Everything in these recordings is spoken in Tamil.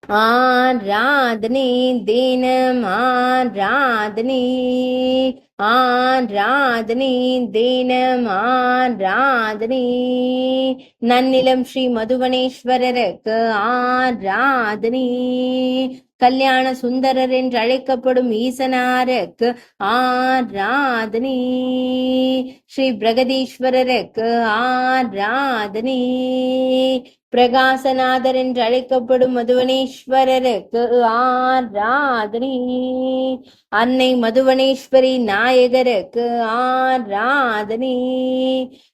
ஆராதனை தினம் ஆராதனை, ஆராதனை தினம் ஆராதனை. நன்னிலம் ஸ்ரீ மதுவனேஸ்வரருக்கு ஆராதனை. கல்யாண சுந்தரர் என்று அழைக்கப்படும் ஈசனாருக்கு ஆராதனை. ஸ்ரீ பிரகதீஸ்வரருக்கு ஆராதனை. பிரகாசநாதர் என்று அழைக்கப்படும் மதுவனேஸ்வரருக்கு ஆராதனை. அன்னை மதுவனேஸ்வரி நாயகருக்கு ஆராதனை.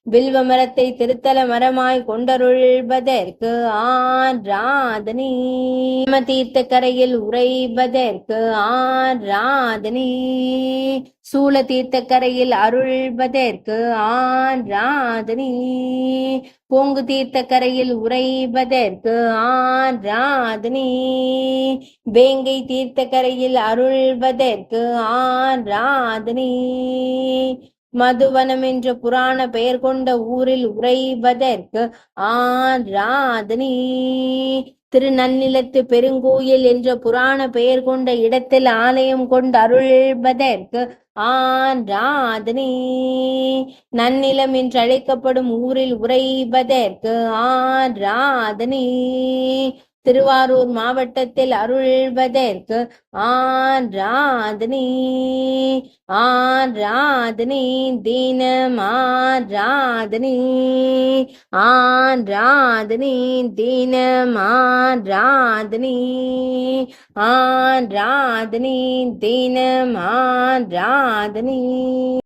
வில்வ மரத்தை திருத்தல மரமாய் கொண்டருள்வதற்கு ஆராதனை. தீர்த்த கரையில் உறைவதற்கு ஆராதனை. சூல தீர்த்த கரையில் அருள்வதற்கு ஆராதனை. பொங்கு தீர்த்த கரையில் உறைவதற்கு ஆராதனை. வேங்கை தீர்த்த கரையில் அருள்வதற்கு ஆராதனை. மதுவனம் என்ற புராண பெயர் கொண்ட ஊரில் உறைவதற்கு ஆராதனை. திருநன்னிலத்து பெருங்கோயில் என்ற புராண பெயர் கொண்ட இடத்தில் ஆலயம் கொண்டு அருள்வதற்கு ஆராதனை. நன்னிலம் என்று அழைக்கப்படும் ஊரில் உறைவதற்கு ஆராதனை. திருவாரூர் மாவட்டத்தில் அருள்வதற்கு ஆராதனை. ஆராதனை தினம் ஆராதனை. ஆராதனை தினம் ஆராதனை. ஆராதனை தினம் ஆராதனை.